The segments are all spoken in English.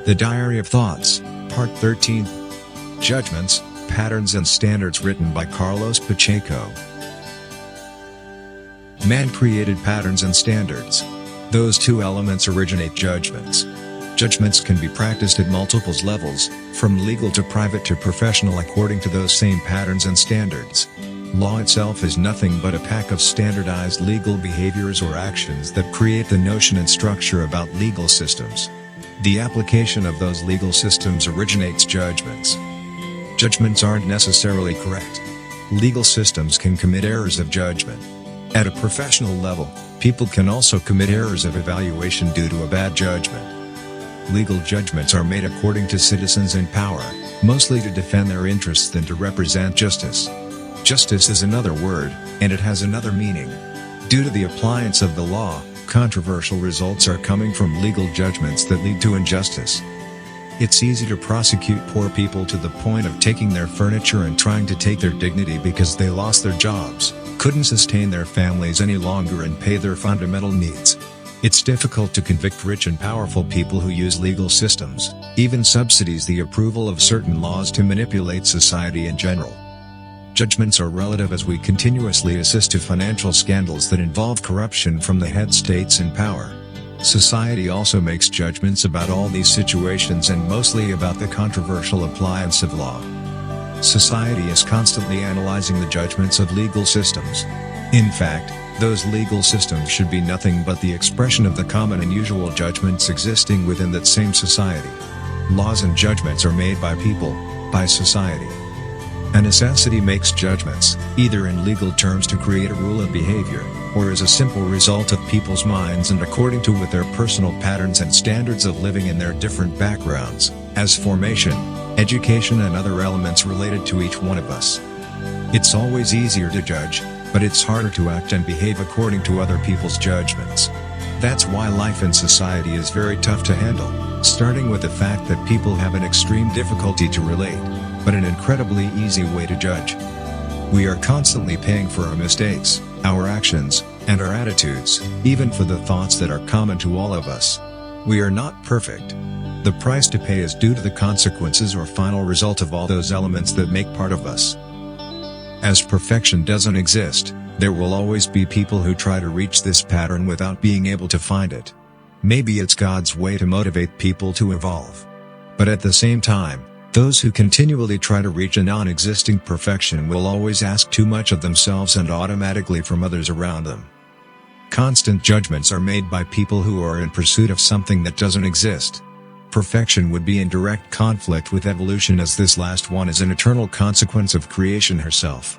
The Diary of Thoughts, Part 13. Judgments, Patterns and Standards, written by c.Pacheco. Man created patterns and standards. Those two elements originate judgments. Judgments can be practiced at multiple levels, from legal to private to professional, according to those same patterns and standards. Law itself is nothing but a pack of standardized legal behaviors or actions that create the notion and structure about legal systems. The application of those legal systems originates judgments. Judgments aren't necessarily correct. Legal systems can commit errors of judgment. At a professional level, people can also commit errors of evaluation due to a bad judgment. Legal judgments are made according to citizens in power, mostly to defend their interests than to represent justice. Justice is another word, and it has another meaning. Due to the appliance of the law, controversial results are coming from legal judgments that lead to injustice. It's easy to prosecute poor people to the point of taking their furniture and trying to take their dignity because they lost their jobs, couldn't sustain their families any longer and pay their fundamental needs. It's difficult to convict rich and powerful people who use legal systems, even subsidies the approval of certain laws to manipulate society in general. Judgments are relative as we continuously assist to financial scandals that involve corruption from the head states in power. Society also makes judgments about all these situations and mostly about the controversial appliance of law. Society is constantly analyzing the judgments of legal systems. In fact, those legal systems should be nothing but the expression of the common and usual judgments existing within that same society. Laws and judgments are made by people, by society. A necessity makes judgments, either in legal terms to create a rule of behavior, or as a simple result of people's minds and according to with their personal patterns and standards of living in their different backgrounds, as formation, education and other elements related to each one of us. It's always easier to judge, but it's harder to act and behave according to other people's judgments. That's why life in society is very tough to handle, starting with the fact that people have an extreme difficulty to relate, but an incredibly easy way to judge. We are constantly paying for our mistakes, our actions, and our attitudes, even for the thoughts that are common to all of us. We are not perfect. The price to pay is due to the consequences or final result of all those elements that make part of us. As perfection doesn't exist, there will always be people who try to reach this pattern without being able to find it. Maybe it's God's way to motivate people to evolve. But at the same time, those who continually try to reach a non-existing perfection will always ask too much of themselves and automatically from others around them. Constant judgments are made by people who are in pursuit of something that doesn't exist. Perfection would be in direct conflict with evolution, as this last one is an eternal consequence of creation herself.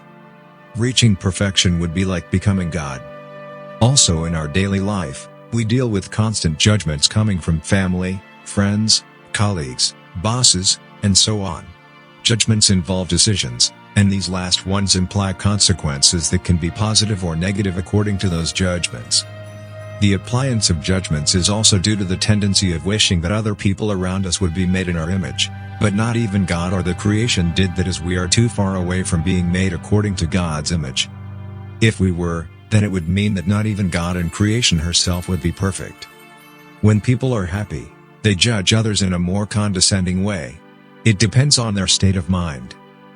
Reaching perfection would be like becoming God. Also in our daily life, we deal with constant judgments coming from family, friends, colleagues, bosses, and so on. Judgments involve decisions, and these last ones imply consequences that can be positive or negative according to those judgments. The appliance of judgments is also due to the tendency of wishing that other people around us would be made in our image, but not even God or the creation did that, as we are too far away from being made according to God's image. If we were, then it would mean that not even God and creation herself would be perfect. When people are happy, they judge others in a more condescending way. It depends on their state of mind.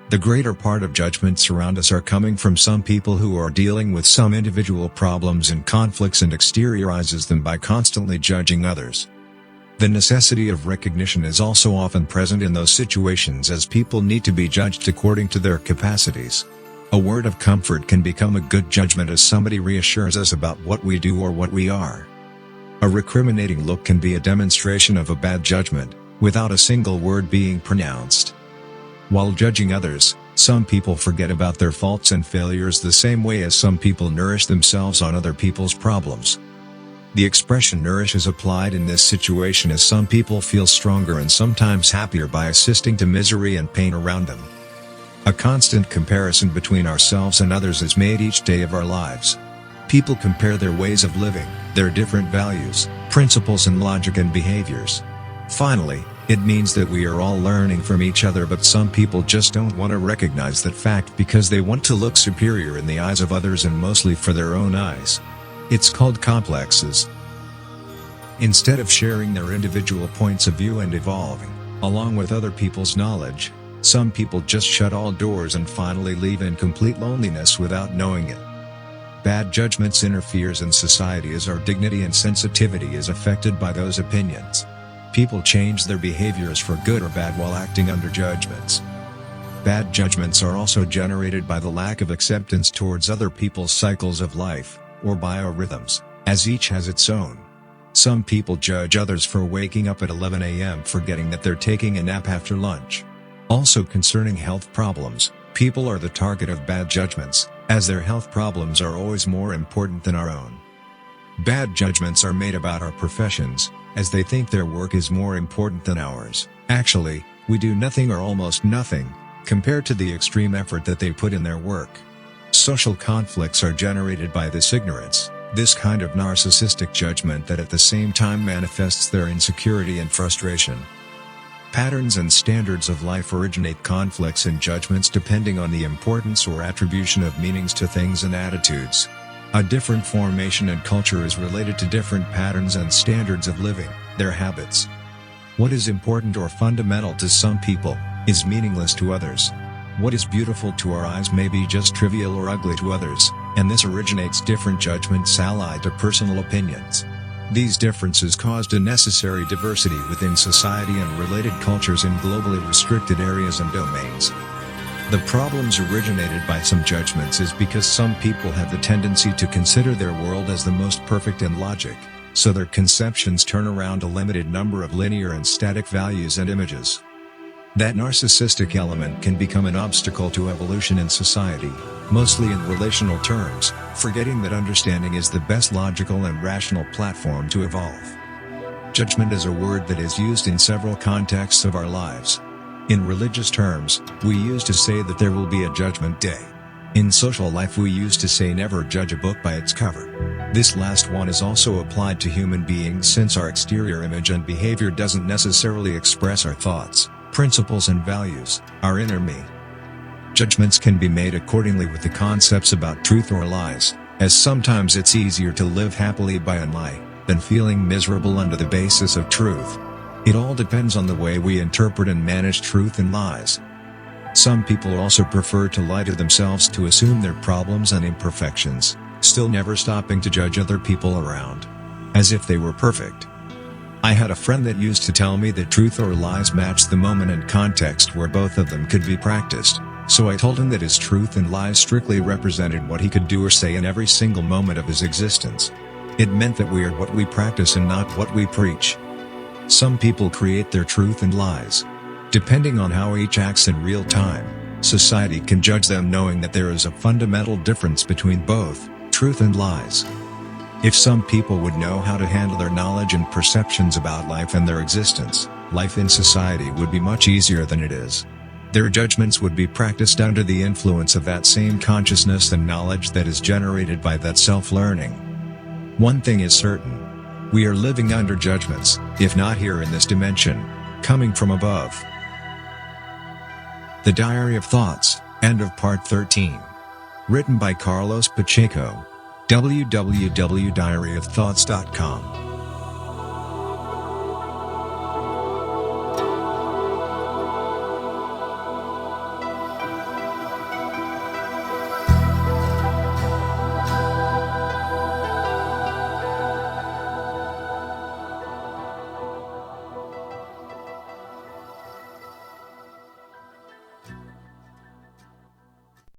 The greater part of judgments around us are coming from some people who are dealing with some individual problems and conflicts and exteriorizes them by constantly judging others. The necessity of recognition is also often present in those situations, as people need to be judged according to their capacities. A word of comfort can become a good judgment as somebody reassures us about what we do or what we are. A recriminating look can be a demonstration of a bad judgment, without a single word being pronounced. While judging others, some people forget about their faults and failures the same way as some people nourish themselves on other people's problems. The expression nourish is applied in this situation as some people feel stronger and sometimes happier by assisting to misery and pain around them. A constant comparison between ourselves and others is made each day of our lives. People compare their ways of living, their different values, principles and logic and behaviors. Finally, it means that we are all learning from each other, but some people just don't want to recognize that fact because they want to look superior in the eyes of others and mostly for their own eyes. It's called complexes. Instead of sharing their individual points of view and evolving, along with other people's knowledge, some people just shut all doors and finally leave in complete loneliness without knowing it. Bad judgments interferes in society as our dignity and sensitivity is affected by those opinions. People change their behaviors for good or bad while acting under judgments. Bad judgments are also generated by the lack of acceptance towards other people's cycles of life, or biorhythms, as each has its own. Some people judge others for waking up at 11 a.m. forgetting that they're taking a nap after lunch. Also concerning health problems, people are the target of bad judgments, as their health problems are always more important than our own. Bad judgments are made about our professions, as they think their work is more important than ours. Actually, we do nothing or almost nothing, compared to the extreme effort that they put in their work. Social conflicts are generated by this ignorance, this kind of narcissistic judgment that at the same time manifests their insecurity and frustration. Patterns and standards of life originate conflicts and judgments depending on the importance or attribution of meanings to things and attitudes. A different formation and culture is related to different patterns and standards of living, their habits. What is important or fundamental to some people is meaningless to others. What is beautiful to our eyes may be just trivial or ugly to others, and this originates different judgments allied to personal opinions. These differences caused a necessary diversity within society and related cultures in globally restricted areas and domains. The problems originated by some judgments is because some people have the tendency to consider their world as the most perfect in logic, so their conceptions turn around a limited number of linear and static values and images. That narcissistic element can become an obstacle to evolution in society, mostly in relational terms, forgetting that understanding is the best logical and rational platform to evolve. Judgment is a word that is used in several contexts of our lives. In religious terms, we use to say that there will be a judgment day. In social life we use to say never judge a book by its cover. This last one is also applied to human beings since our exterior image and behavior doesn't necessarily express our thoughts, principles and values, our inner me. Judgments can be made accordingly with the concepts about truth or lies, as sometimes it's easier to live happily by a lie, than feeling miserable under the basis of truth. It all depends on the way we interpret and manage truth and lies. Some people also prefer to lie to themselves to assume their problems and imperfections, still never stopping to judge other people around, as if they were perfect. I had a friend that used to tell me that truth or lies matched the moment and context where both of them could be practiced, so I told him that his truth and lies strictly represented what he could do or say in every single moment of his existence. It meant that we are what we practice and not what we preach. Some people create their truth and lies. Depending on how each acts in real time, society can judge them knowing that there is a fundamental difference between both, truth and lies. If some people would know how to handle their knowledge and perceptions about life and their existence, life in society would be much easier than it is. Their judgments would be practiced under the influence of that same consciousness and knowledge that is generated by that self-learning. One thing is certain. We are living under judgments, if not here in this dimension, coming from above. The Diary of Thoughts, end of part 13. Written by c.pacheco. www.diaryofthoughts.com